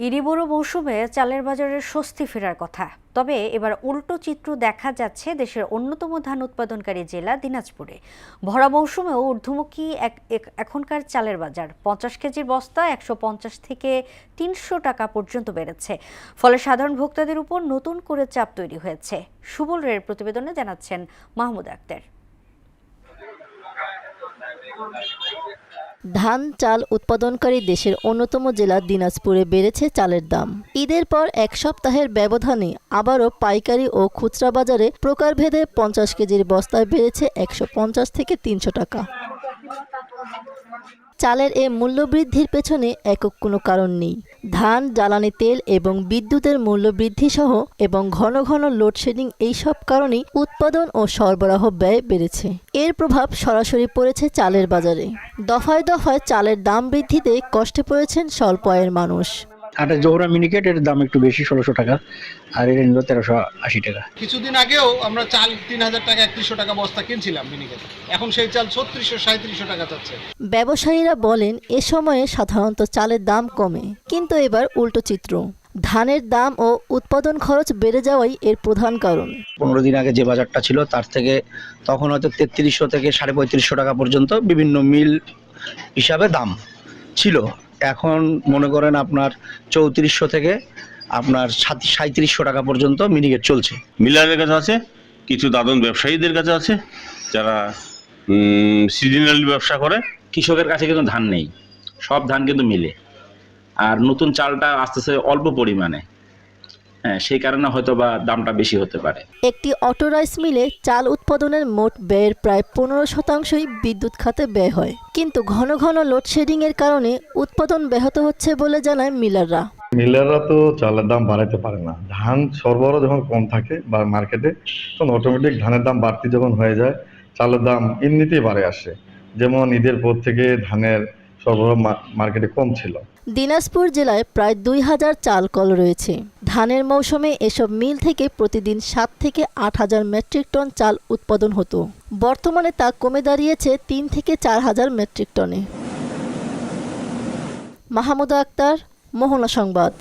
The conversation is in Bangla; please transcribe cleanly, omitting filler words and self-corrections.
ইরিবোরো মৌসুমে চালের বাজারে স্বস্তি ফেরার কথা, তবে এবার উল্টো চিত্র দেখা যাচ্ছে দেশের অন্যতম ধান উৎপাদনকারী জেলা দিনাজপুরে। ভরা মৌসুমেও ঊর্ধ্বমুখী এখনকার চালের বাজার 50 কেজির বস্তা 150 থেকে 300 টাকা পর্যন্ত বেড়েছে। ফলে সাধারণ ভোক্তাদের উপর নতুন করে চাপ তৈরি হয়েছে। সুবল রের প্রতিবেদনে জানাচ্ছেন মাহমুদ আক্তার। ধান চাল উৎপাদনকারী দেশের অন্যতম জেলা দিনাজপুরে বেড়েছে চালের দাম। ঈদের পর এক সপ্তাহের ব্যবধানে আবারও পাইকারি ও খুচরা বাজারে প্রকারভেদে 50 কেজির বস্তায় বেড়েছে 150 থেকে 300 টাকা। চালের এ মূল্যবৃদ্ধির পেছনে একক কোনো কারণ নেই। ধান, জ্বালানি তেল এবং বিদ্যুতের মূল্যবৃদ্ধি সহ এবং ঘন ঘন লোডশেডিং এইসব কারণেই উৎপাদন ও সরবরাহ ব্যয় বেড়েছে। এর প্রভাব সরাসরি পড়েছে চালের বাজারে। দফায় দফায় চালের দাম বৃদ্ধিতে কষ্টে পড়েছেন স্বল্প আয়ের মানুষ। আটা জোহরা মিনিকেট এর দাম একটু বেশি, 1600 টাকা, আর এর নিল 1380 টাকা। কিছুদিন আগেও আমরা চাল 3000 টাকা 3100 টাকা বস্তা কিনছিলাম মিনিকেট, এখন সেই চাল 3600 3700 টাকা যাচ্ছে। ব্যবসায়ীরা বলেন এ সময়ে সাধারণত চালের দাম কমে, কিন্তু এবার উল্টো চিত্র। ধানের দাম ও উৎপাদন খরচ বেড়ে যাওয়াই এর প্রধান কারণ। 15 দিন আগে যে বাজারটা ছিল তার থেকে তখন হয়তো 3300 থেকে 3550 টাকা পর্যন্ত বিভিন্ন মিল হিসাবে দাম ছিল। এখন মনে করেন আপনার 3400 থেকে আপনার 3700 টাকা পর্যন্ত মিনিকেট চলছে। মিলারের কাছে আছে, কিছু দাদন ব্যবসায়ীদের কাছে আছে যারা সিজনাল ব্যবসা করে। কৃষকের কাছে কিন্তু ধান নেই, সব ধান কিন্তু মিলে, আর নতুন চালটা আসতেছে অল্প পরিমাণে। সেই কারণে হয়তো বা দামটা বেশি হতে পারে। একটি অটো রাইস মিলে চাল উৎপাদনের মোট ব্যয়ের প্রায় 15% বিদ্যুৎ খাতে ব্যয় হয়, কিন্তু ঘন ঘন লোডশেডিং এর কারণে উৎপাদন ব্যাহত হচ্ছে বলে জানায় মিলাররা। মিলাররা তো চালের দাম বাড়াইতে পারে না। ধান সরবরাহ যখন কম থাকে বা মার্কেটে, তখন অটোমেটিক ধানের দাম বাড়তি যখন হয়ে যায়, চালের দাম এমনিতেই বাড়ে আসে। যেমন ঈদের পর থেকে ধানের সরবরাহ মার্কেটে কম ছিল। দিনাজপুর জেলায় প্রায় 2000 চাল কল রয়েছে। ধানের মৌসুমে এসব মিল থেকে প্রতিদিন 7 থেকে 8000 মেট্রিক টন চাল উৎপাদন হতো। বর্তমানে তা কমে দাঁড়িয়েছে 3 থেকে 4000 মেট্রিক টনে। মাহমুদ আক্তার, মোহনা সংবাদ।